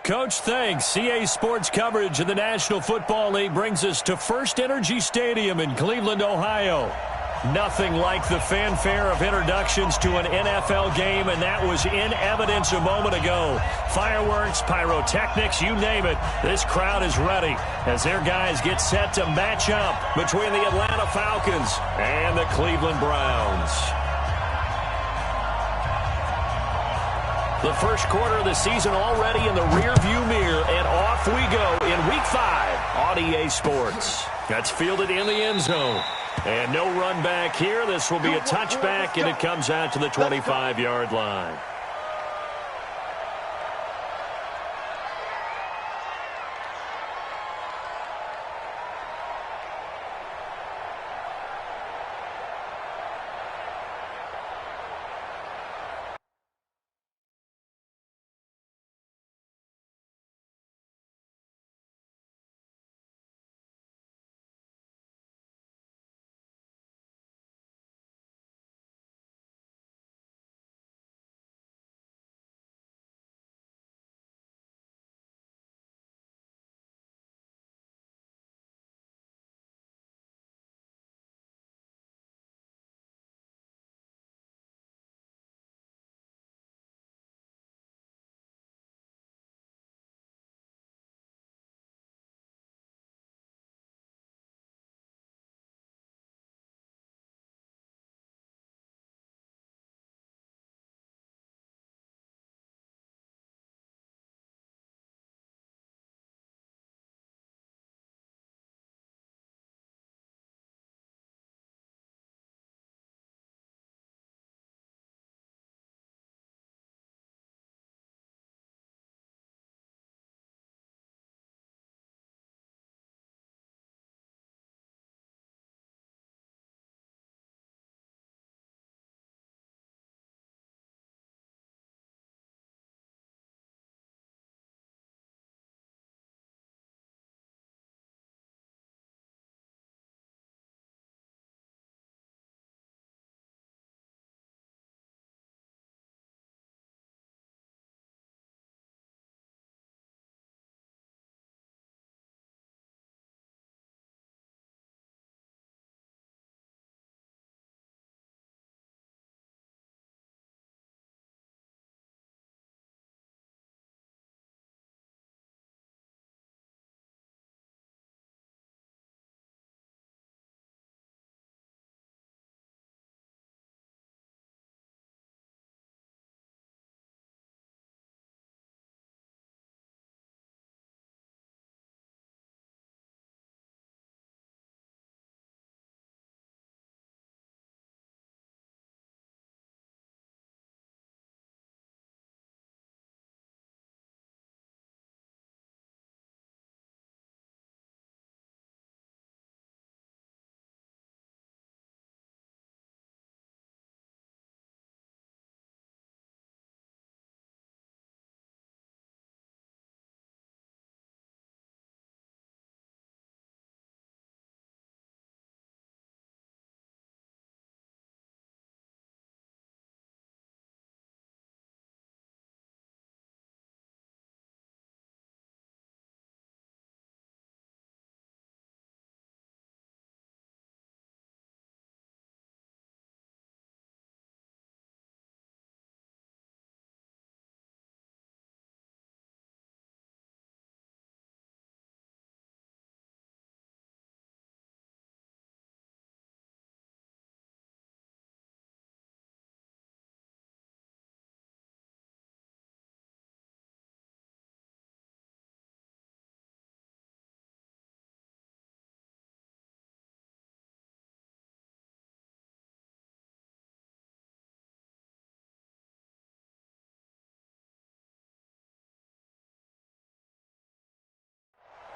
Coach, thanks. CA Sports coverage of the National Football League brings us to First Energy Stadium in Cleveland, Ohio. Nothing like the fanfare of introductions to an NFL game, and that was in evidence a moment ago. Fireworks, pyrotechnics, you name it. This crowd is ready as their guys get set to match up between the Atlanta Falcons and the Cleveland Browns. The first quarter of the season already in the rearview mirror, and off we go in Week 5 on EA Sports. That's fielded in the end zone. And no run back here. This will be a touchback, and it comes out to the 25-yard line.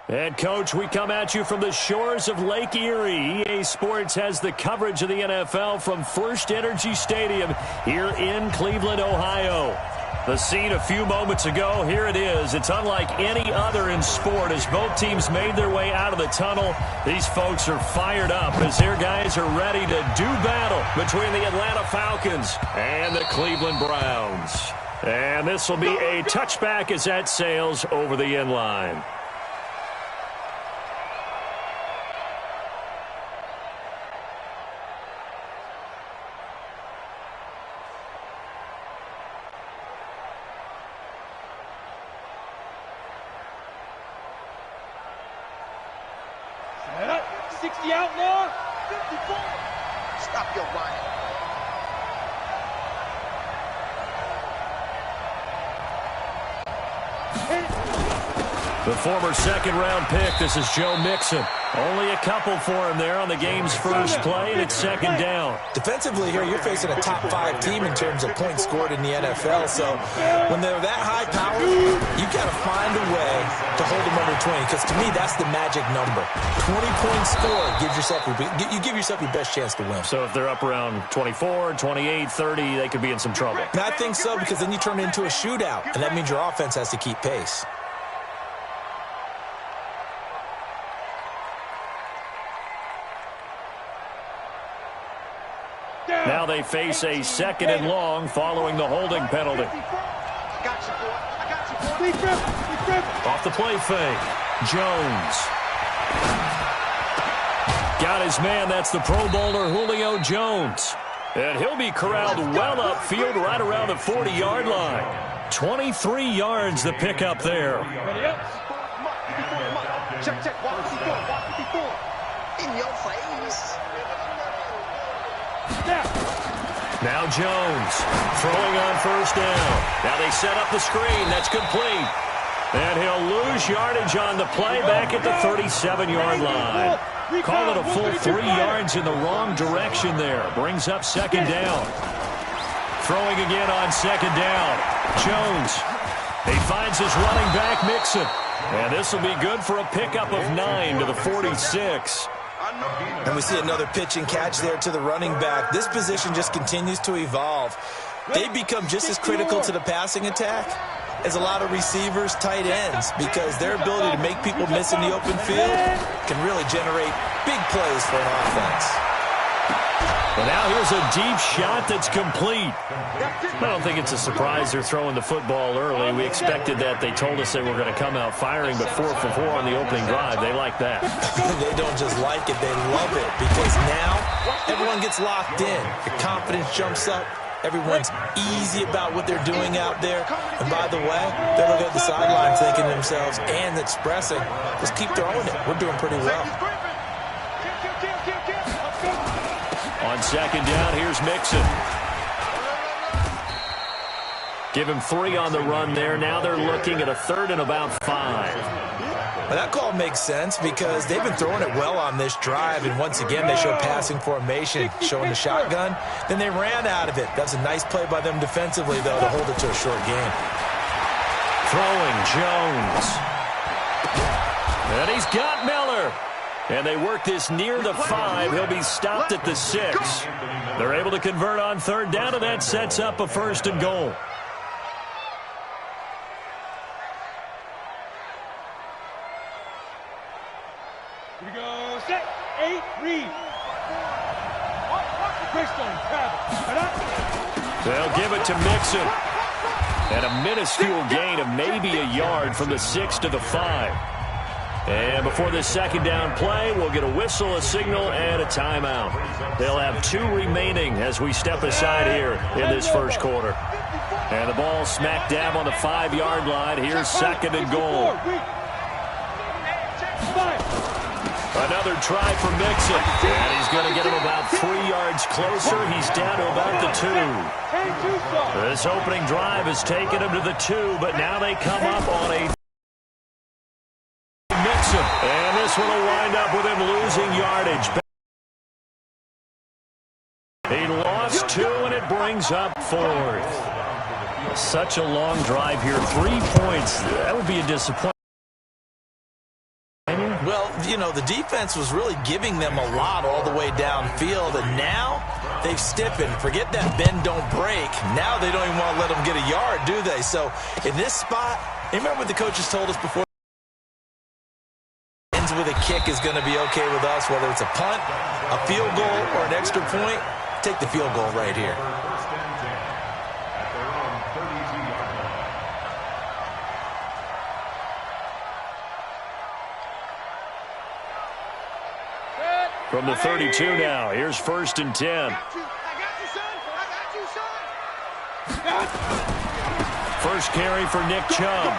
And, Coach, we come at you from the shores of Lake Erie. EA Sports has the coverage of the NFL from First Energy Stadium here in Cleveland, Ohio. The scene a few moments ago, here it is. It's unlike any other in sport as both teams made their way out of the tunnel. These folks are fired up as their guys are ready to do battle between the Atlanta Falcons and the Cleveland Browns. And this will be a touchback as that sails over the end line. Set up. 60 outlaw. 54. Stop your whining. The former second-round pick, this is Joe Mixon. Only a couple for him there on the game's first play, and it's second down. Defensively here, you're facing a top-5 team in terms of points scored in the NFL, so when they're that high-powered, you got to find a way to hold them under 20, because to me, that's the magic number. 20-point score gives yourself you give yourself your best chance to win. So if they're up around 24, 28, 30, they could be in some trouble. And I think so, because then you turn it into a shootout, and that means your offense has to keep pace. Now they face a second and long following the holding penalty. Off the play fake. Jones. Got his man. That's the Pro Bowler Julio Jones. And he'll be corralled well upfield right around the 40-yard line. 23 yards the pickup there. Check, check. 154. In your face. Now Jones throwing on first down. Now they set up the screen. That's complete. And he'll lose yardage on the play back at the 37-yard line. Call it a full 3 yards in the wrong direction there. Brings up second down. Throwing again on second down. Jones. He finds his running back, Mixon. And this will be good for a pickup of 9 to the 46. And we see another pitch and catch there to the running back. This position just continues to evolve. They become just as critical to the passing attack as a lot of receivers, tight ends, because their ability to make people miss in the open field can really generate big plays for an offense. But now here's a deep shot that's complete. I don't think it's a surprise they're throwing the football early. We expected that. They told us they were going to come out firing, but 4 for 4 on the opening drive. They like that. They don't just like it, they love it, because now everyone gets locked in. The confidence jumps up. Everyone's easy about what they're doing out there. And by the way, they're looking at the sideline thinking to themselves and expressing, just keep throwing it. We're doing pretty well. On second down, here's Mixon. Give him 3 on the run there. Now they're looking at a third and about 5. Well, that call makes sense because they've been throwing it well on this drive, and once again they show passing formation, showing the shotgun. Then they ran out of it. That's a nice play by them defensively, though, to hold it to a short game. Throwing Jones. And he's got Miller. And they work this near the 5. He'll be stopped at the 6. They're able to convert on third down, and that sets up a first and goal. Here we go. Set. 8. Read. They'll give it to Mixon. And a minuscule gain of maybe a yard from the 6 to the 5. And before this second down play, we'll get a whistle, a signal, and a timeout. They'll have 2 remaining as we step aside here in this first quarter. And the ball smack dab on the 5-yard line. Here's second and goal. Another try for Mixon. And he's going to get him about 3 yards closer. He's down to about the 2. This opening drive has taken him to the 2, but now they come up on a Mixon. And this one will wind up with him losing yardage. He lost 2, and it brings up 4th. Such a long drive here. 3 points. That would be a disappointment. Well, you know, the defense was really giving them a lot all the way downfield, and now they've stiffened. Forget that bend, don't break. Now they don't even want to let them get a yard, do they? So in this spot, remember what the coaches told us before? Ends with a kick is going to be okay with us, whether it's a punt, a field goal, or an extra point. Take the field goal right here. From the 32 now, here's 1st and 10. I got you, son. I got you, son. First carry for Nick Chubb.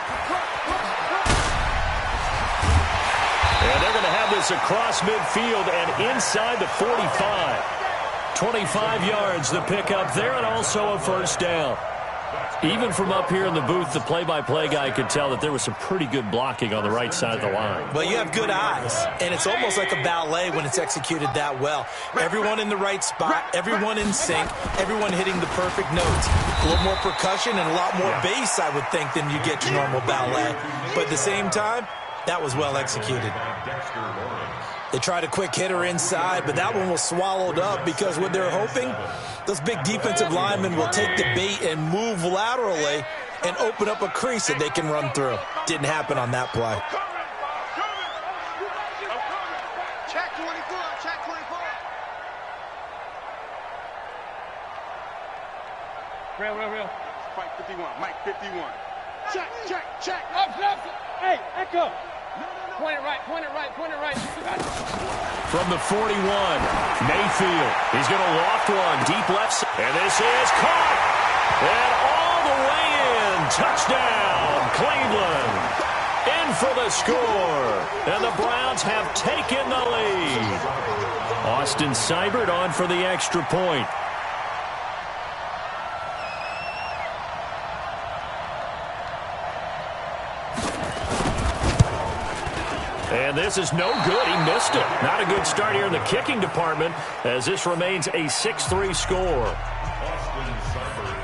And they're going to have this across midfield and inside the 45. 25 yards the pickup there, and also a first down. Even from up here in the booth, the play-by-play guy could tell that there was some pretty good blocking on the right side of the line. Well, you have good eyes, and it's almost like a ballet when it's executed that well. Everyone in the right spot, everyone in sync, everyone hitting the perfect notes. A little more percussion and a lot more bass, I would think, than you get your normal ballet. But at the same time, that was well executed. They tried a quick hitter inside, but that one was swallowed up because what they're hoping, those big defensive linemen will take the bait and move laterally and open up a crease that they can run through. Didn't happen on that play. Check 24, check 24. Real. Mike 51, Mike 51. Check. Up. Hey, Echo. Point it right. From the 41, Mayfield. He's going to loft one deep left. And this is caught. And all the way in. Touchdown, Cleveland. In for the score. And the Browns have taken the lead. Austin Seibert on for the extra point. And this is no good. He missed it. Not a good start here in the kicking department as this remains a 6-3 score.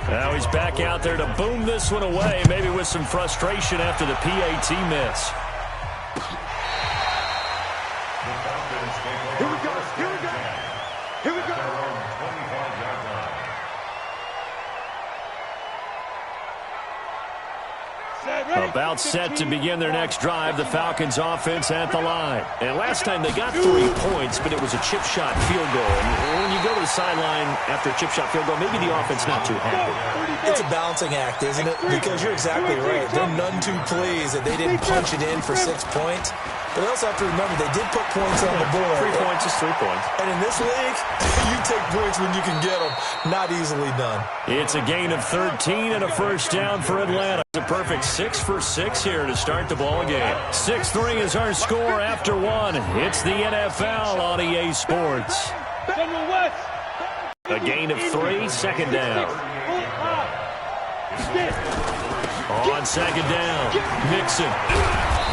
Now he's back out there to boom this one away, maybe with some frustration after the PAT miss. Here we go. About set to begin their next drive, the Falcons offense at the line. And last time they got 3 points, but it was a chip shot field goal. And when you go to the sideline after a chip shot field goal, maybe the offense not too happy. It's a balancing act, isn't it? Because you're exactly right. They're none too pleased that they didn't punch it in for 6 points. But they also have to remember they did put points on the board. 3 points is 3 points. And in this league, you take points when you can get them. Not easily done. It's a gain of 13 and a first down for Atlanta. It's a perfect 6 for 6 here to start the ball game. 6-3 is our score after 1. It's the NFL on EA Sports. A gain of 3, second down. On second down, Mixon.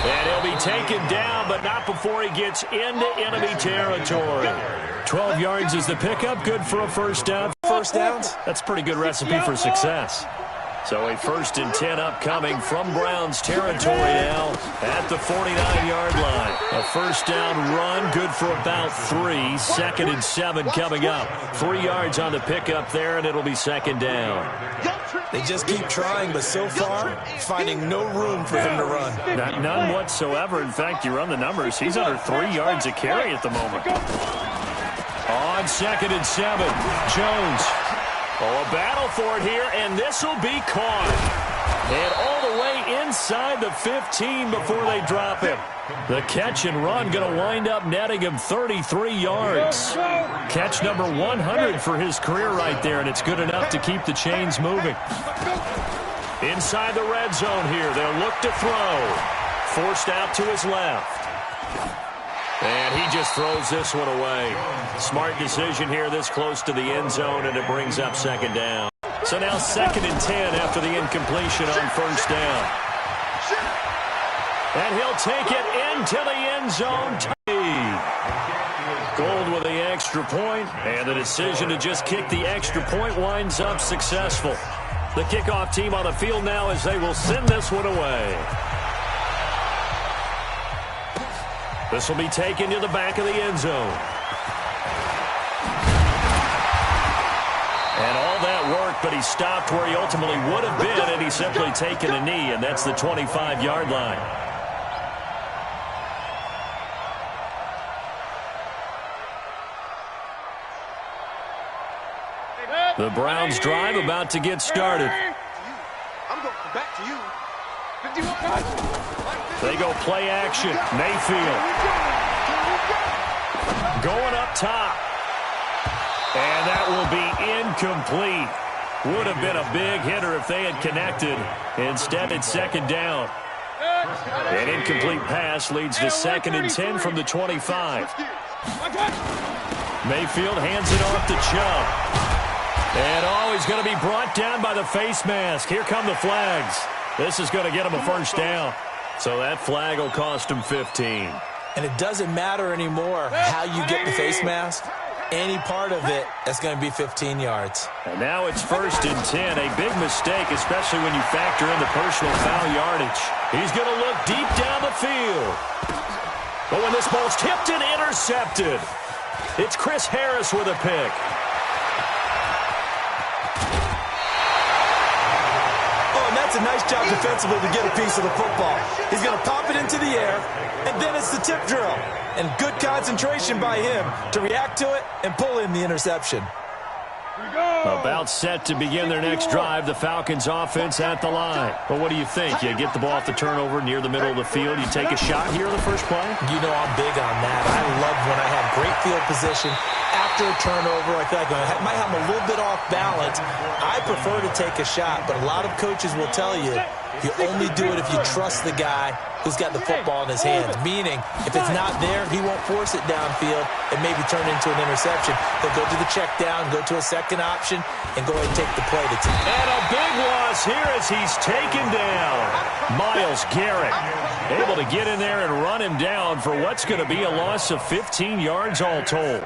And he'll be taken down, but not before he gets into enemy territory. 12 yards is the pickup, good for a first down. First downs? That's a pretty good recipe for success. So a 1st and 10 upcoming from Browns territory now at the 49-yard line. A first down run, good for about 3. 2nd and 7 coming up. 3 yards on the pickup there, and it'll be second down. They just keep trying, but so far, finding no room for him to run. None whatsoever. In fact, you run the numbers. He's under 3 yards a carry at the moment. On 2nd and 7, Jones. Oh, a battle for it here, and this will be caught. And all the way inside the 15 before they drop him. The catch and run going to wind up netting him 33 yards. Catch number 100 for his career right there, and it's good enough to keep the chains moving. Inside the red zone here, they'll look to throw. Forced out to his left. And he just throws this one away. Smart decision here this close to the end zone, and it brings up second down. So now 2nd and 10 after the incompletion on first down. And he'll take it into the end zone. Gold with the extra point, and the decision to just kick the extra point winds up successful. The kickoff team on the field now as they will send this one away. This will be taken to the back of the end zone. And all that work, but he stopped where he ultimately would have been, and he's simply taken a knee, and that's the 25-yard line. The Browns drive about to get started. I'm going back to you. 51. They go play action. Mayfield. Going up top. And that will be incomplete. Would have been a big hitter if they had connected. Instead, it's second down. An incomplete pass leads to 2nd and 10 from the 25. Mayfield hands it off to Chubb. And he's going to be brought down by the face mask. Here come the flags. This is going to get him a first down. So that flag will cost him 15. And it doesn't matter anymore how you get the face mask. Any part of it, that's going to be 15 yards. And now it's 1st and 10. A big mistake, especially when you factor in the personal foul yardage. He's going to look deep down the field. But when this ball's tipped and intercepted, it's Chris Harris with a pick. Oh, and that's a nice job defensively to get a piece of the football. He's going to pop it into the air, and then it's the tip drill. And good concentration by him to react to it and pull in the interception. About set to begin their next drive, the Falcons offense at the line. But what do you think? You get the ball off the turnover near the middle of the field. You take a shot here in the first play? You know I'm big on that. I love when I have great field position after a turnover. I feel like I might have a little bit off balance. I prefer to take a shot, but a lot of coaches will tell you you only do it if you trust the guy who's got the football in his hands. Meaning, if it's not there, he won't force it downfield and maybe turn it into an interception. He'll go to the check down, go to a second option, and go ahead and take the play to team. And a big loss here as he's taken down. Myles Garrett able to get in there and run him down for what's going to be a loss of 15 yards all told.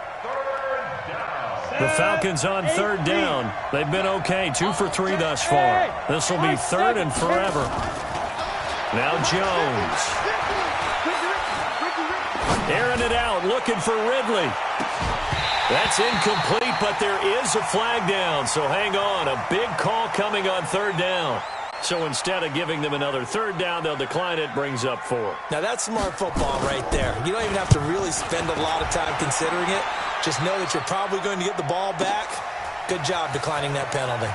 The Falcons on 3rd down. They've been okay, 2 for 3 thus far. This will be 3rd and forever. Now Jones. Airing it out, looking for Ridley. That's incomplete, but there is a flag down, so hang on. A big call coming on 3rd down. So instead of giving them another 3rd down, they'll decline it, brings up 4. Now that's smart football right there. You don't even have to really spend a lot of time considering it. Just know that you're probably going to get the ball back. Good job declining that penalty.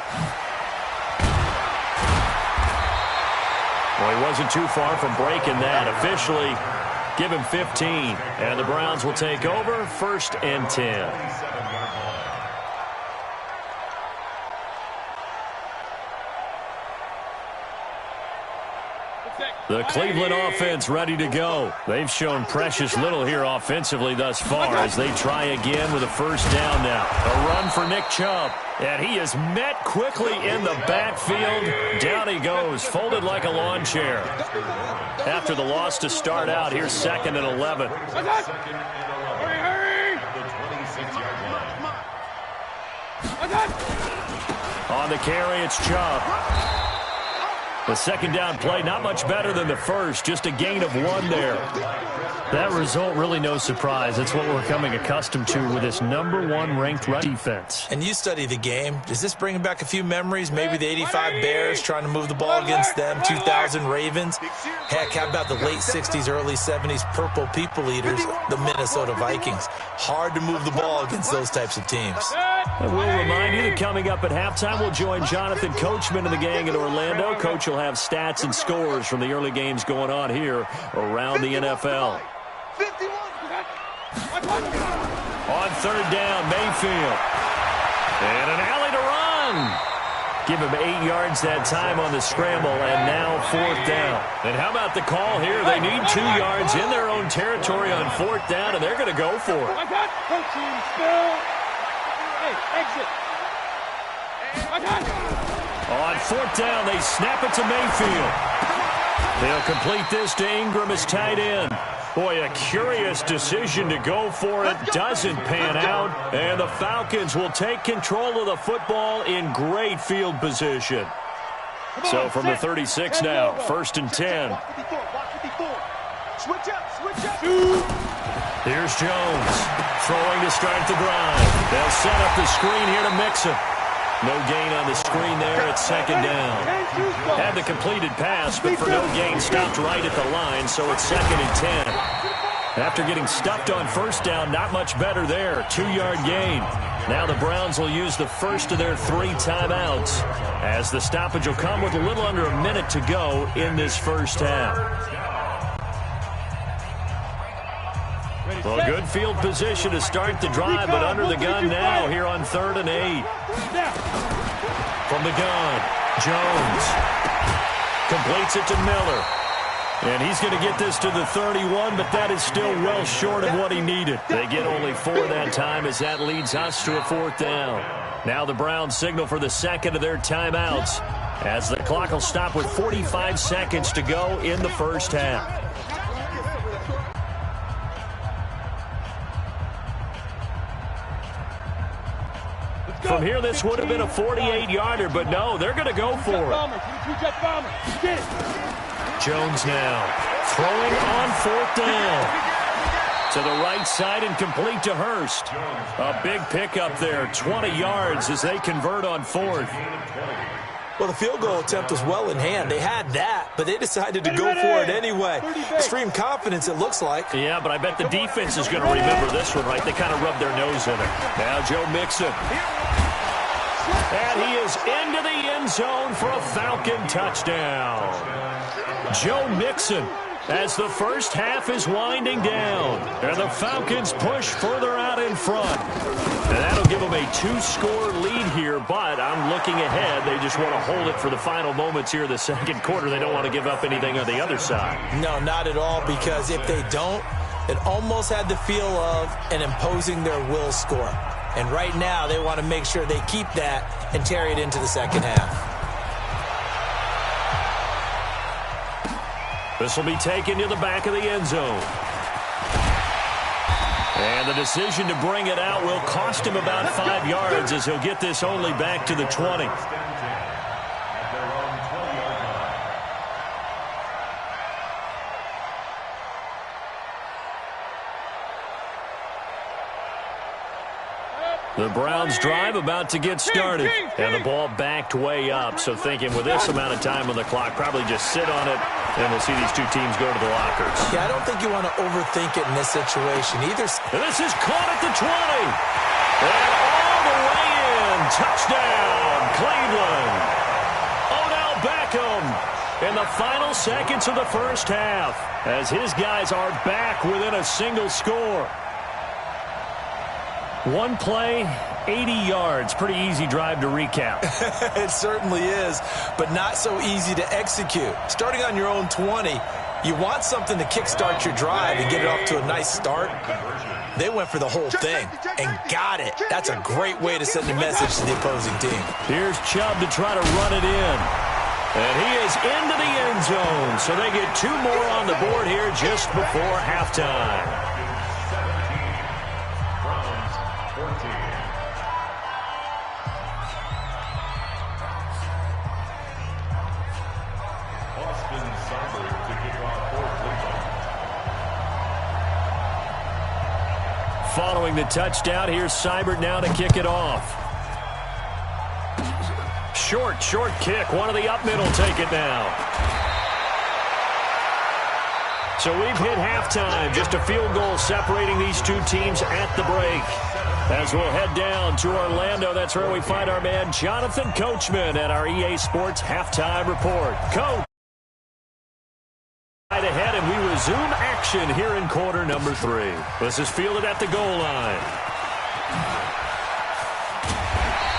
Well, he wasn't too far from breaking that. Officially, give him 15. And the Browns will take over, 1st and 10. The Cleveland offense ready to go. They've shown precious little here offensively thus far as they try again with a first down now. A run for Nick Chubb. And he is met quickly in the backfield. Down he goes, folded like a lawn chair. After the loss to start out, here's 2nd and 11. On the carry, it's Chubb. The second down play, not much better than the first, just a gain of 1 there. That result, really no surprise. It's what we're becoming accustomed to with this #1 ranked run defense. And you study the game. Does this bring back a few memories? Maybe the 85 Bears trying to move the ball against them, 2000 Ravens. Heck, how about the late 60s, early 70s Purple People Eaters, the Minnesota Vikings? Hard to move the ball against those types of teams. And we'll remind you that coming up at halftime, we'll join Jonathan Coachman and the gang in Orlando. Coach will have stats and scores from the early games going on here around the NFL. On 3rd down, Mayfield. And an alley to run. Give him 8 yards that time on the scramble, and now 4th down. And how about the call here? They need 2 yards in their own territory on 4th down, and they're going to go for it. On 4th down, they snap it to Mayfield. They'll complete this to Ingram as tight end. Boy, a curious decision to go for it. Doesn't pan out. And the Falcons will take control of the football in great field position. So from the 36 now, 1st and 10. Here's Jones. Throwing to start the drive. They'll set up the screen here to Mixon. No gain on the screen there at 2nd down. Had the completed pass, but for no gain, stopped right at the line, so it's 2nd and 10. After getting stuffed on 1st down, not much better there. 2-yard gain. Now the Browns will use the first of their 3 timeouts, as the stoppage will come with a little under a minute to go in this first half. Well, good field position to start the drive, but under the gun now here on 3rd and 8. From the gun, Jones completes it to Miller. And he's going to get this to the 31, but that is still well short of what he needed. They get only 4 that time as that leads us to a 4th down. Now the Browns signal for the second of their timeouts as the clock will stop with 45 seconds to go in the first half. From here, this would have been a 48-yarder, but no, they're going to go for it. Jones now throwing on 4th down. To the right side and complete to Hurst. A big pickup there, 20 yards as they convert on 4th. Well, the field goal attempt was well in hand. They had that, but they decided to go for it anyway. Extreme confidence, it looks like. Yeah, but I bet the defense is going to remember this one, right? They kind of rubbed their nose in it. Now Joe Mixon. And he is into the end zone for a Falcon touchdown. Joe Mixon, as the first half is winding down. And the Falcons push further out in front. And that'll give them a 2-score lead here, but I'm looking ahead. They just want to hold it for the final moments here in the second quarter. They don't want to give up anything on the other side. No, not at all, because if they don't, it almost had the feel of an imposing their will score. And right now, they want to make sure they keep that and carry it into the second half. This will be taken to the back of the end zone. And the decision to bring it out will cost him about 5 yards as he'll get this only back to the 20. The Browns drive about to get started. And the ball backed way up. So thinking with this amount of time on the clock, probably just sit on it, and we'll see these two teams go to the lockers. Yeah, I don't think you want to overthink it in this situation either. And this is caught at the 20. And all the way in. Touchdown, Cleveland. Odell Beckham in the final seconds of the first half as his guys are back within a single score. One play, 80 yards. Pretty easy drive to recap. It certainly is, but not so easy to execute. Starting on your own 20, you want something to kickstart your drive and get it off to a nice start. They went for the whole thing and got it. That's a great way to send a message to the opposing team. Here's Chubb to try to run it in. And he is into the end zone. So they get 2 more on the board here just before halftime. Following the touchdown, here's Seibert now to kick it off. Short kick. One of the up middle take it now. So we've hit halftime. Just a field goal separating these two teams at the break. As we'll head down to Orlando, that's where we find our man Jonathan Coachman at our EA Sports Halftime Report. Coach. Right ahead, and we resume action here in quarter number 3. This is fielded at the goal line.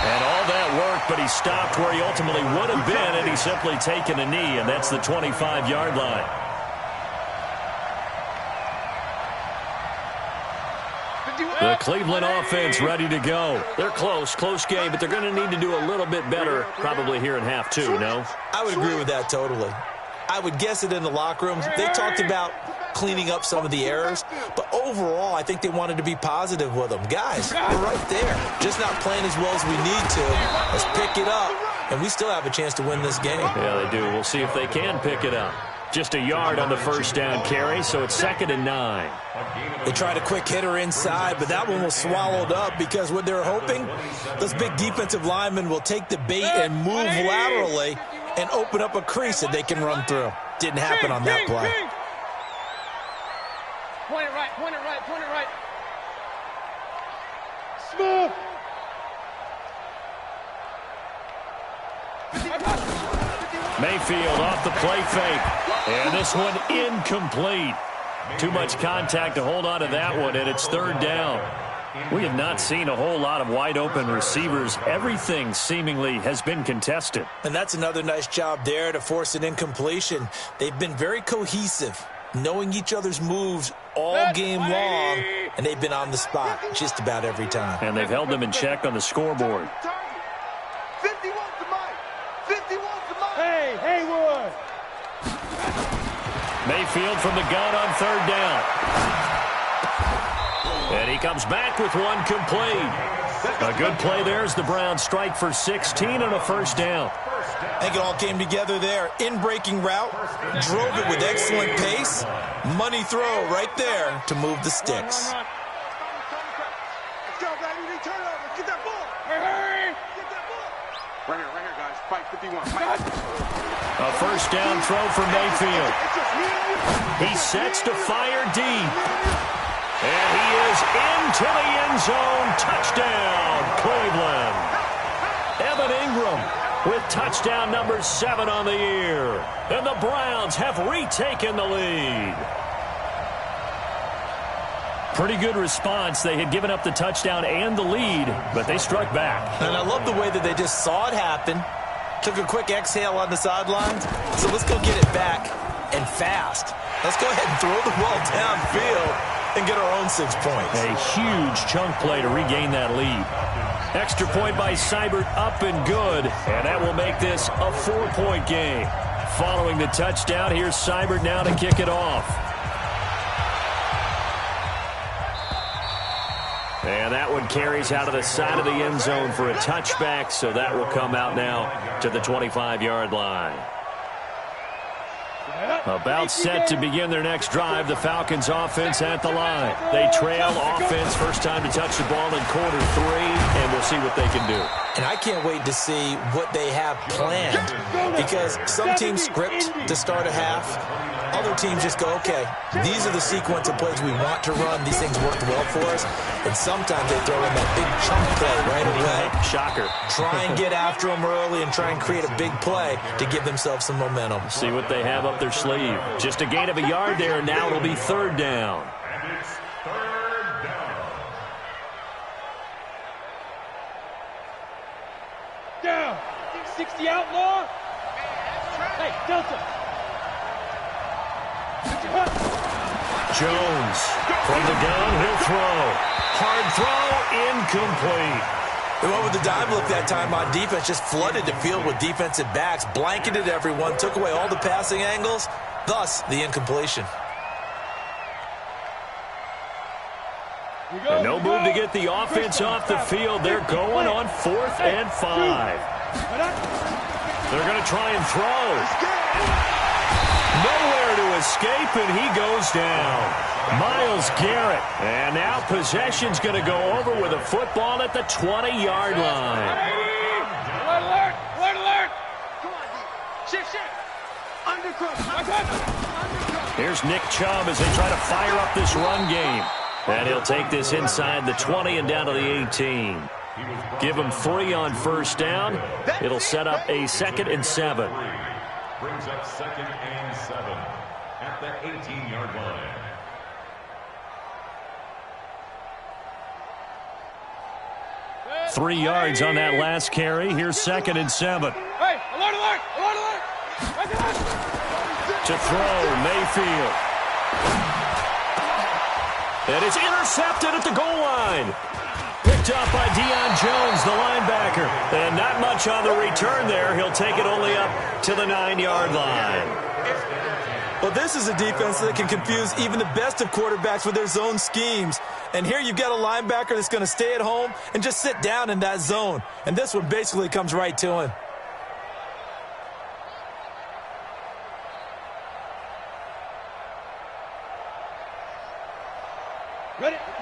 And all that work, but he stopped where he ultimately would have been, and he's simply taken a knee, and that's the 25-yard line. The Cleveland offense ready to go. They're close game, but they're going to need to do a little bit better probably here in half 2, no? I would agree with that totally. I would guess it in the locker rooms. They talked about cleaning up some of the errors, but overall, I think they wanted to be positive with them. Guys, we're right there. Just not playing as well as we need to. Let's pick it up, and we still have a chance to win this game. Yeah, they do. We'll see if they can pick it up. Just a yard on the first down carry, so it's 2nd and 9. They tried a quick hitter inside, but that one was swallowed up because what they're hoping, those big defensive linemen will take the bait and move laterally and open up a crease that they can run through. Didn't happen on that play. Point it right, point it right, point it right. Smooth. Mayfield off the play fake. And this one incomplete. Too much contact to hold on to that one, and it's third down. We have not seen a whole lot of wide-open receivers. Everything seemingly has been contested. And that's another nice job there to force an incompletion. They've been very cohesive, knowing each other's moves all game long, and they've been on the spot just about every time. And they've held them in check on the scoreboard. 51 to Mike. 51 to Mike. Hey, Haywood. Mayfield from the gun on third down. And he comes back with one complete. A good play there as the Browns strike for 16 and a first down. I think it all came together there. In-breaking route, drove it with excellent pace. Money throw right there to move the sticks. Let's go, baby. Turn over. Get that ball. Hurry. Get that ball. Right here, guys. Fight 51. A first down throw for Mayfield. He sets to fire deep. And he is into the end zone. Touchdown, Cleveland. Evan Ingram with touchdown number 7 on the year. And the Browns have retaken the lead. Pretty good response. They had given up the touchdown and the lead, but they struck back. And I love the way that they just saw it happen. Took a quick exhale on the sidelines. So let's go get it back and fast. Let's go ahead and throw the ball downfield and get our own 6 points. A huge chunk play to regain that lead. Extra point by Seibert, up and good. And that will make this a 4-point game. Following the touchdown, here's Seibert now to kick it off. And that one carries out of the side of the end zone for a touchback, so that will come out now to the 25-yard line. About set to begin their next drive, the Falcons offense at the line. They trail offense, first time to touch the ball in quarter 3, and we'll see what they can do. And I can't wait to see what they have planned, because some teams script to start a half. Other teams just go, okay, these are the sequence of plays we want to run. These things worked well for us. And sometimes they throw in that big chunk play right away. Shocker. Try and get after them early and try and create a big play to give themselves some momentum. See what they have up their sleeve. Just a gain of a yard there, and now it'll be third down. And it's third down. Down. 60 outlaw. Hey, Delta. Jones from the gun, he'll throw. Hard throw, incomplete. They went with the dime look that time on defense, just flooded the field with defensive backs, blanketed everyone, took away all the passing angles, thus the incompletion. And no move to get the offense off the field. They're going on 4th and 5. They're going to try and throw. Nowhere to escape, and he goes down. Myles Garrett. And now possession's going to go over with a football at the 20-yard line. Alert, alert, alert, alert. Come on, D. Shift. Undercross. Here's Nick Chubb as they try to fire up this run game. And he'll take this inside the 20 and down to the 18. Give him 3 on first down. It'll set up a 2nd and 7. Brings up 2nd and 7 at the 18-yard line. Three yards on that last carry. Here's 2nd and 7. Hey, alert, alert, alert, alert. To throw, Mayfield. And it's intercepted at the goal line. Picked up by Deion Jones, the linebacker. And not much on the return there. He'll take it only up to the 9-yard line. Well, this is a defense that can confuse even the best of quarterbacks with their zone schemes. And here you've got a linebacker that's going to stay at home and just sit down in that zone. And this one basically comes right to him.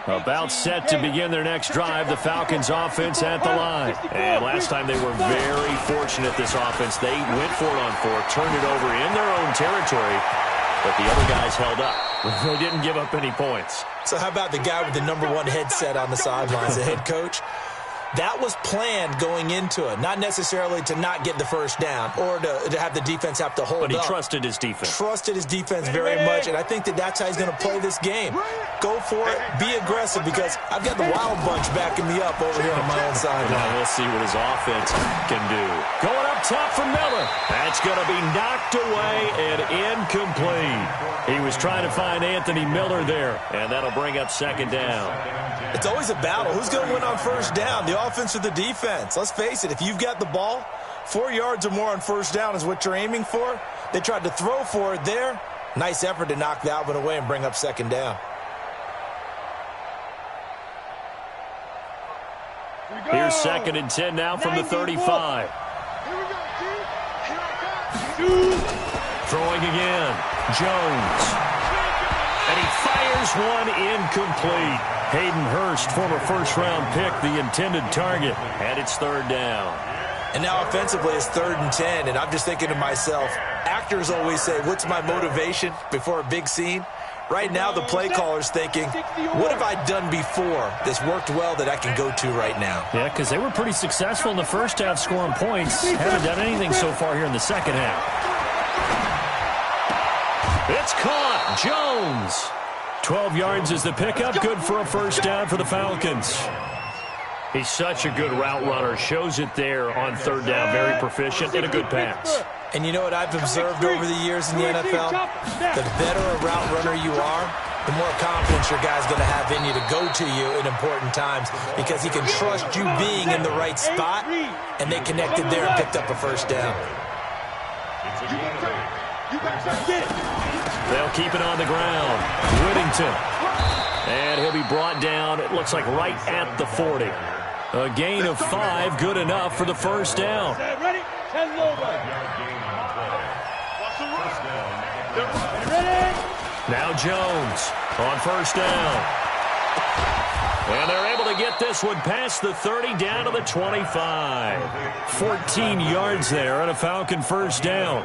About set to begin their next drive, the Falcons offense at the line. And last time they were very fortunate, this offense. They went for it on 4th, turned it over in their own territory, but the other guys held up. They didn't give up any points. So how about the guy with the #1 headset on the sidelines, the head coach? That was planned going into it, not necessarily to not get the first down or to have the defense have to hold up. But he trusted his defense. Trusted his defense very much, and I think that's how he's going to play this game. Go for it, be aggressive, because I've got the Wild Bunch backing me up over here on my own side. Now we'll see what his offense can do. Going up top for Miller. That's going to be knocked away and incomplete. He was trying to find Anthony Miller there, and that'll bring up second down. It's always a battle. Who's going to win on first down, the offense or the defense? Let's face it, if you've got the ball, 4 yards or more on first down is what you're aiming for. They tried to throw for it there. Nice effort to knock that one away and bring up second down. Here's 2nd and 10 now from the 35. Throwing again. Jones. And he fires one incomplete. Hayden Hurst, former first-round pick, the intended target. And it's 3rd down. And now offensively it's 3rd and 10. And I'm just thinking to myself, actors always say, what's my motivation before a big scene? Right now the play caller's thinking, what have I done before that's worked well that I can go to right now? Yeah, because they were pretty successful in the first half scoring points. Haven't done anything so far here in the second half. It's caught. Jones. 12 yards is the pickup. Good for a first down for the Falcons. He's such a good route runner. Shows it there on 3rd down. Very proficient and a good pass. And you know what I've observed over the years in the NFL? The better a route runner you are, the more confidence your guy's going to have in you to go to you in important times, because he can trust you being in the right spot, and they connected there and picked up a first down. They'll keep it on the ground. Whittington. And he'll be brought down, it looks like right at the 40. A gain of 5, good enough for the first down. Ready? 10 low. Now Jones on first down. And they're able to get this one past the 30 down to the 25. 14 yards there and a Falcon first down.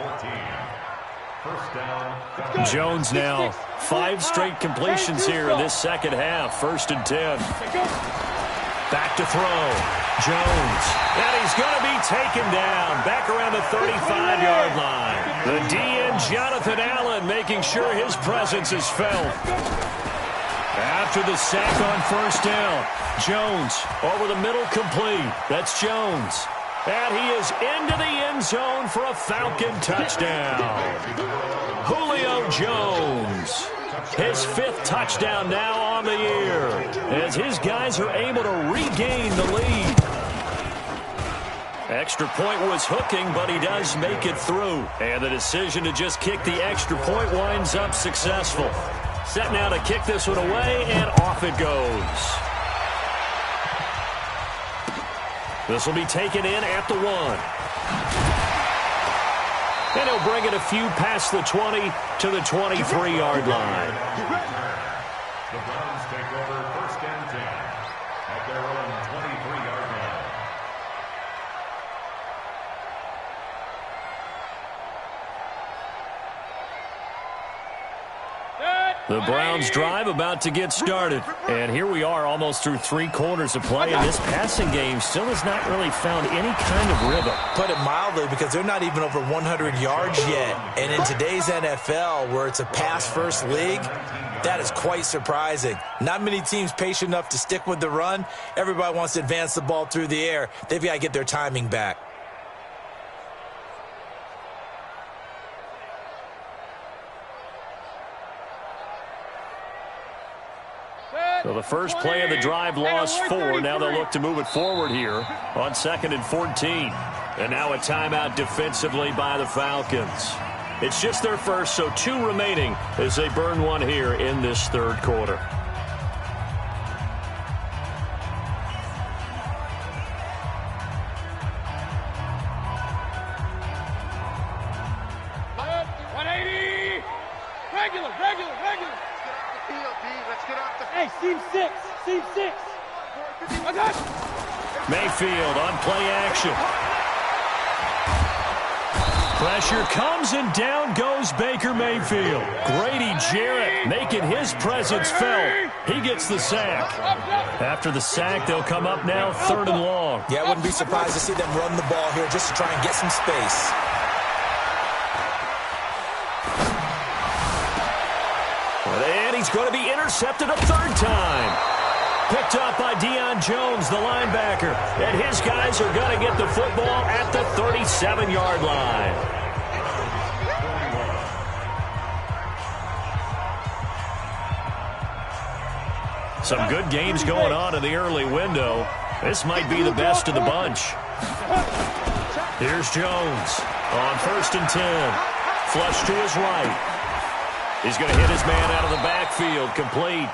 Jones now 5 straight completions here in this second half. 1st and 10. Back to throw. Jones. And he's going to be taken down. Back around the 35-yard line. The DN, Jonathan Allen, making sure his presence is felt. After the sack on first down, Jones over the middle complete. That's Jones. And he is into the end zone for a Falcon touchdown. Julio Jones. His 5th touchdown now on the year, as his guys are able to regain the lead. Extra point was hooking, but he does make it through. And the decision to just kick the extra point winds up successful. Set now to kick this one away, and off it goes. This will be taken in at the 1. And he'll bring it a few past the 20 to the 23-yard line. The Browns take over 1st and 10 at their own 23-yard line. The Browns drive about to get started. And here we are almost through 3 quarters of play, and this passing game still has not really found any kind of rhythm. Put it mildly, because they're not even over 100 yards yet. And in today's NFL, where it's a pass-first league, that is quite surprising. Not many teams patient enough to stick with the run. Everybody wants to advance the ball through the air. They've got to get their timing back. So the first play of the drive lost 4. Now they'll look to move it forward here on 2nd and 14. And now a timeout defensively by the Falcons. It's just their first, so 2 remaining as they burn one here in this 3rd quarter. Hey, seam 6. Seam 6. Mayfield on play action. Pressure comes, and down goes Baker Mayfield. Grady Jarrett making his presence felt. He gets the sack. After the sack, they'll come up now 3rd and long. Yeah, I wouldn't be surprised to see them run the ball here just to try and get some space. And he's going to be intercepted a 3rd time. Picked up by Deion Jones, the linebacker. And his guys are going to get the football at the 37-yard line. Some good games going on in the early window. This might be the best of the bunch. Here's Jones on 1st and 10. Flush to his right. He's going to hit his man out of the backfield. Complete.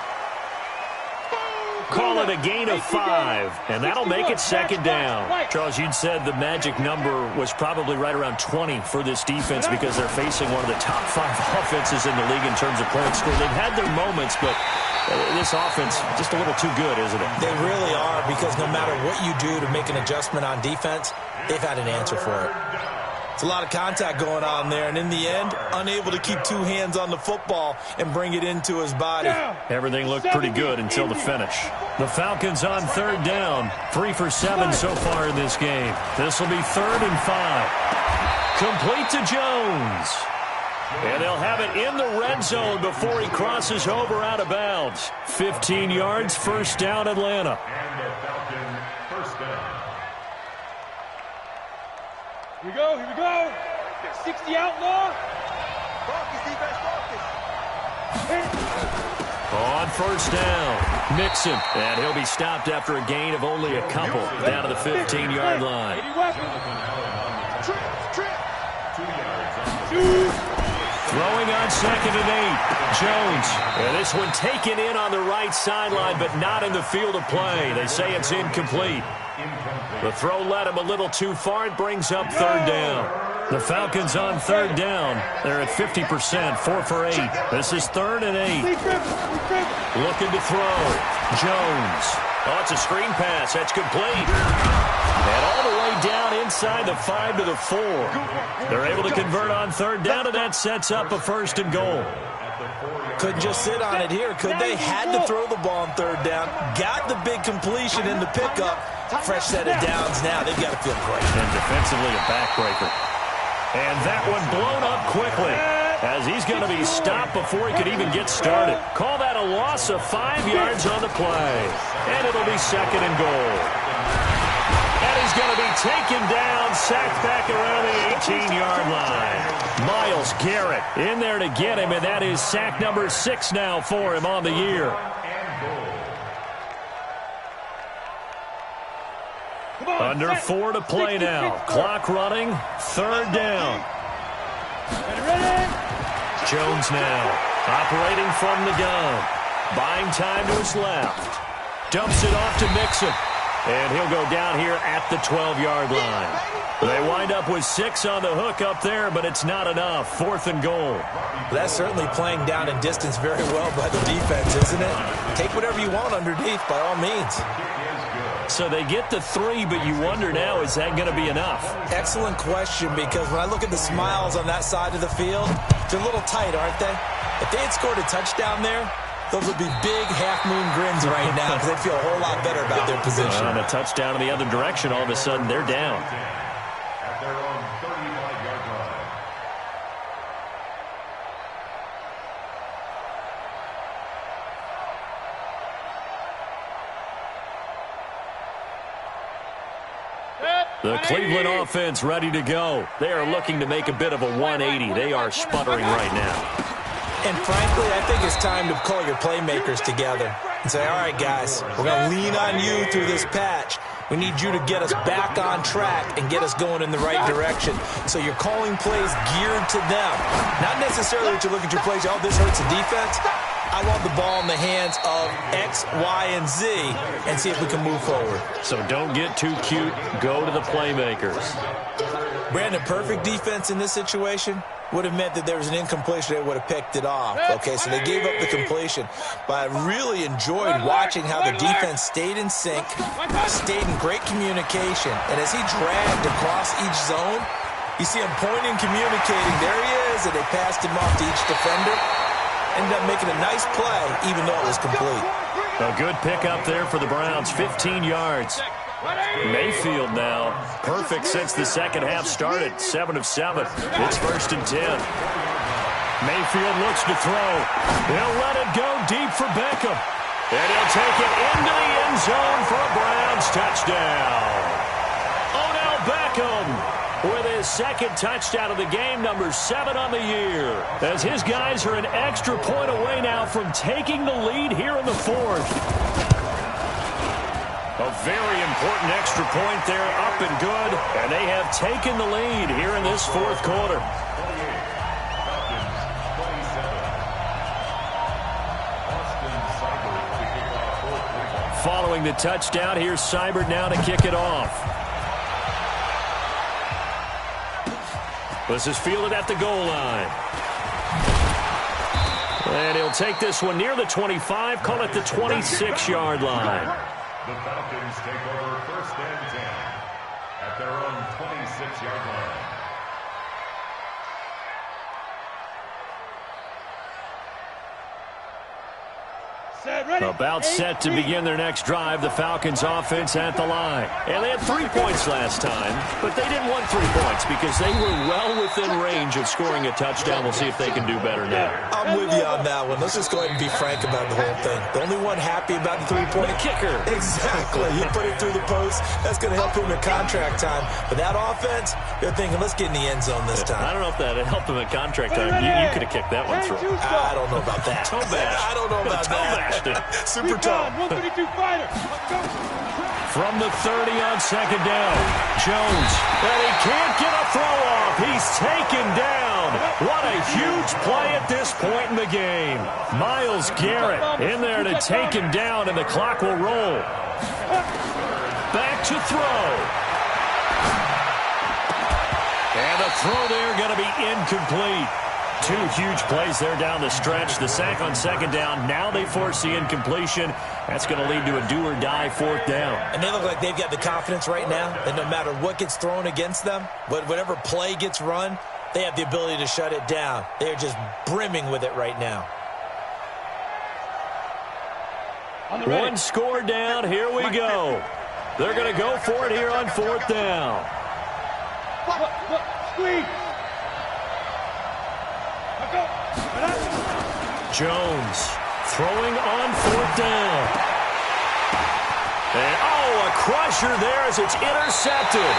Call it a gain of 5, and that'll make it 2nd down. Charles, you'd said the magic number was probably right around 20 for this defense because they're facing one of the top 5 offenses in the league in terms of points scored. They've had their moments, but this offense just a little too good, isn't it? They really are, because no matter what you do to make an adjustment on defense, they've had an answer for it. It's a lot of contact going on there, and in the end, unable to keep 2 hands on the football and bring it into his body. Everything looked pretty good until the finish. The Falcons on 3rd down. 3 for 7 so far in this game. This will be 3rd and 5. Complete to Jones. And they'll have it in the red zone before he crosses over out of bounds. 15 yards, 1st down, Atlanta. And the Falcon 1st down. Here we go, here we go. 60 outlaw. Focus, defense, focus. On 1st down, Mixon. And he'll be stopped after a gain of only a couple down to the 15-yard line. Throwing on 2nd and 8. Jones. And this one taken in on the right sideline, but not in the field of play. They say it's incomplete. The throw led him a little too far. It brings up 3rd down. The Falcons on 3rd down. They're at 50%, 4 for 8. This is 3rd and 8. Looking to throw. Jones. Oh, it's a screen pass. That's complete. And all the way down inside the 5 to the 4. They're able to convert on 3rd down, and that sets up a 1st and goal. Couldn't just sit on it here, could they? Had to throw the ball on 3rd down. Got the big completion in the pickup. Fresh set of downs now. They've got to feel great. And defensively a backbreaker. And that one blown up quickly as he's going to be stopped before he could even get started. Call that a loss of 5 yards on the play. And it'll be 2nd and goal. And he's going to be taken down, sacked back around the 18-yard line. Myles Garrett in there to get him, and that is sack number 6 now for him on the year. Under 4 to play now. Clock running. 3rd down. Jones now operating from the gun. Buying time to his left. Dumps it off to Mixon. And he'll go down here at the 12-yard line. They wind up with 6 on the hook up there, but it's not enough. 4th and goal. That's certainly playing down in distance very well by the defense, isn't it? Take whatever you want underneath, by all means. So they get the 3, but you wonder now, is that going to be enough? Excellent question, because when I look at the smiles on that side of the field, they're a little tight, aren't they? If they had scored a touchdown there, those would be big half-moon grins right now because they feel a whole lot better about their position. And a touchdown in the other direction, all of a sudden they're down. At their own 35-yard line. The Cleveland offense ready to go. They are looking to make a bit of a 180. They are sputtering right now. And frankly, I think it's time to call your playmakers together and say, all right, guys, we're going to lean on you through this patch. We need you to get us back on track and get us going in the right direction. So you're calling plays geared to them. Not necessarily that you look at your plays, oh, this hurts the defense. I want the ball in the hands of X, Y, and Z and see if we can move forward. So don't get too cute. Go to the playmakers. Brandon, perfect defense in this situation would have meant that there was an incompletion. They would have picked it off. Okay, so they gave up the completion. But I really enjoyed watching how the defense stayed in sync, stayed in great communication. And as he dragged across each zone, you see him pointing, communicating. There he is, and they passed him off to each defender. ended up making a nice play, even though it was complete. A good pickup there for the Browns, 15 yards. Mayfield now, perfect since the second half started, 7 of 7. It's 1st and 10. Mayfield looks to throw. He'll let it go deep for Beckham. And he'll take it into the end zone for a Browns touchdown. Odell Beckham with his second touchdown of the game, number 7 on the year. As his guys are an extra point away now from taking the lead here in the 4th. A very important extra point there, up and good. And they have taken the lead here in this 4th quarter. Following the touchdown, here's Seibert now to kick it off. This is fielded at the goal line. And he'll take this one near the 25, call it the 26-yard line. The Falcons take over 1st and 10 at their own 26-yard line. About set to begin their next drive, the Falcons offense at the line. And they had 3 points last time, but they didn't want 3 points because they were well within range of scoring a touchdown. We'll see if they can do better now. I'm with you on that one. Let's just go ahead and be frank about the whole thing. The only one happy about the 3-point kicker. Exactly. You put it through the post. That's going to help him in contract time. But that offense, they're thinking, let's get in the end zone this time. I don't know if that helped him in contract time. You could have kicked that one through. I don't know about that. Toe bash. I don't know about that. Super tough. 132 fighter. From the 30 on second down. Jones. And he can't get a throw off. He's taken down. What a huge play at this point in the game. Myles Garrett in there to take him down, and the clock will roll. Back to throw. And the throw there going to be incomplete. 2 huge plays there down the stretch. The sack on second down. Now they force the incompletion. That's going to lead to a do-or-die 4th down. And they look like they've got the confidence right now that no matter what gets thrown against them, whatever play gets run, they have the ability to shut it down. They are just brimming with it right now. One score down. Here we go. They're going to go for it here on 4th down. Squeeze. Jones throwing on 4th down. And, a crusher there as it's intercepted.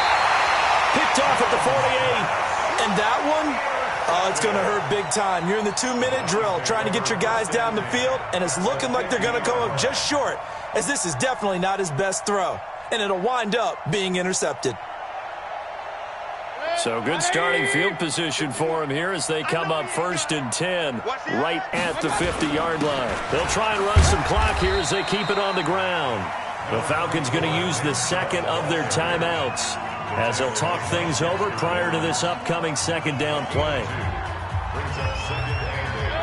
Picked off at the 48. And that one, it's going to hurt big time. You're in the 2-minute drill trying to get your guys down the field, and it's looking like they're going to go up just short, as this is definitely not his best throw. And it'll wind up being intercepted. So good starting field position for him here as they come up 1st and 10 right at the 50-yard line. They'll try and run some clock here as they keep it on the ground. The Falcons going to use the second of their timeouts as they'll talk things over prior to this upcoming second down play.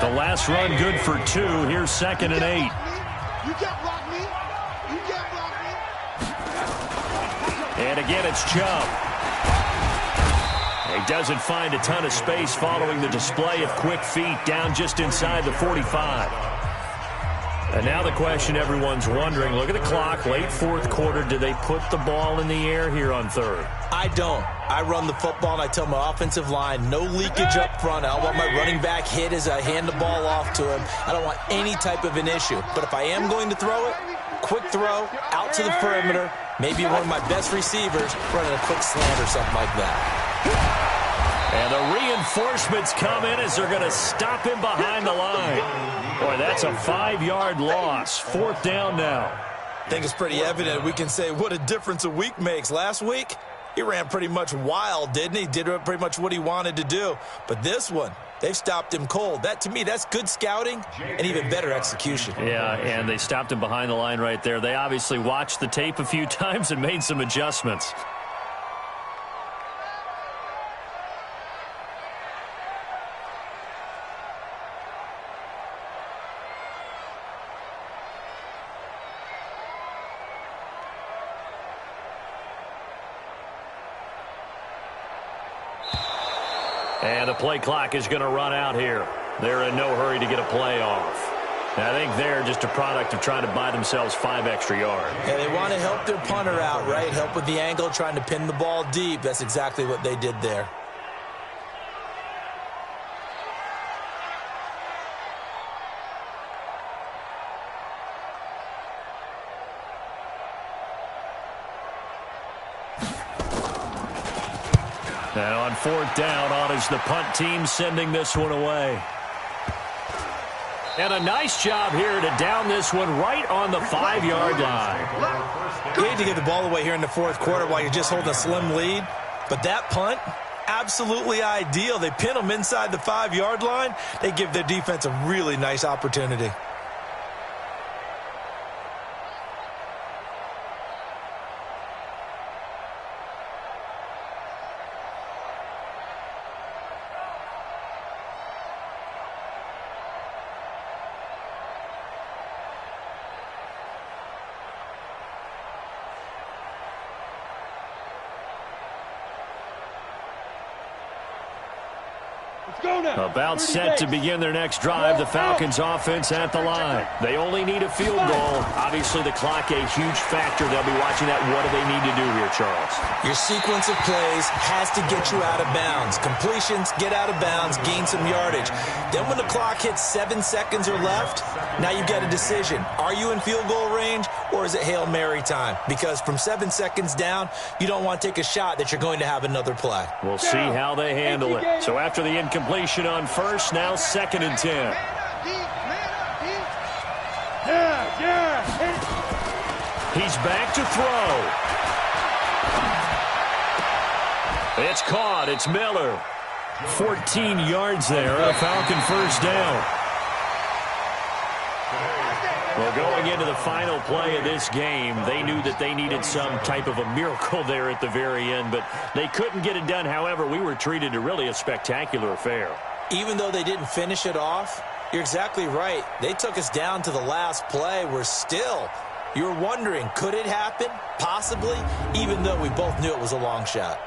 The last run good for 2. Here's 2nd and 8. You can't block me. You can't block me. And again, it's Chubb. He doesn't find a ton of space following the display of quick feet down just inside the 45. And now the question everyone's wondering, look at the clock, late 4th quarter, do they put the ball in the air here on 3rd? I don't. I run the football, and I tell my offensive line, no leakage up front. I don't want my running back hit as I hand the ball off to him. I don't want any type of an issue. But if I am going to throw it, quick throw, out to the perimeter, maybe one of my best receivers running a quick slant or something like that. And the reinforcements come in as they're going to stop him behind the line. Boy, that's a 5-yard loss. 4th down now. I think it's pretty evident. We can say what a difference a week makes. Last week, he ran pretty much wild, didn't he? Did pretty much what he wanted to do. But this one, they've stopped him cold. That, to me, that's good scouting and even better execution. Yeah, and they stopped him behind the line right there. They obviously watched the tape a few times and made some adjustments. And the play clock is going to run out here. They're in no hurry to get a play off. I think they're just a product of trying to buy themselves 5 extra yards. Yeah, they want to help their punter out, right? Help with the angle, trying to pin the ball deep. That's exactly what they did there. And on 4th down, on is the punt team sending this one away. And a nice job here to down this one right on the 5-yard line. You hate to give the ball away here in the 4th quarter while you're just holding a slim lead. But that punt, absolutely ideal. They pin them inside the 5-yard line. They give their defense a really nice opportunity. About set to begin their next drive, the Falcons offense at the line. They only need a field goal. Obviously, the clock a huge factor. They'll be watching that. What do they need to do here, Charles? Your sequence of plays has to get you out of bounds. Completions, get out of bounds, gain some yardage. Then when the clock hits 7 seconds or left, now you've got a decision. Are you in field goal range, or is it Hail Mary time? Because from 7 seconds down, you don't want to take a shot that you're going to have another play. We'll see how they handle it. So after the incompletion on first, now 2nd and 10. He's back to throw. It's caught. It's Miller. 14 yards there. A Falcon first down. Well, going into the final play of this game, they knew that they needed some type of a miracle there at the very end, but they couldn't get it done. However, we were treated to really a spectacular affair. Even though they didn't finish it off, you're exactly right. They took us down to the last play. We're still, you're wondering, could it happen? Possibly, even though we both knew it was a long shot.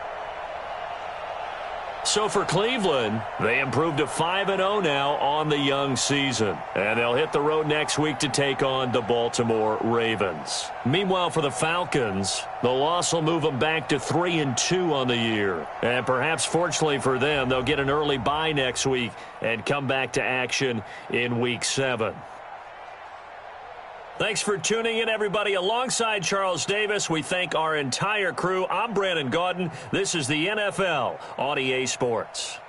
So for Cleveland, they improved to 5-0 now on the young season. And they'll hit the road next week to take on the Baltimore Ravens. Meanwhile, for the Falcons, the loss will move them back to 3-2 on the year. And perhaps fortunately for them, they'll get an early bye next week and come back to action in Week 7. Thanks for tuning in, everybody. Alongside Charles Davis, we thank our entire crew. I'm Brandon Gaudin. This is the NFL on EA Sports.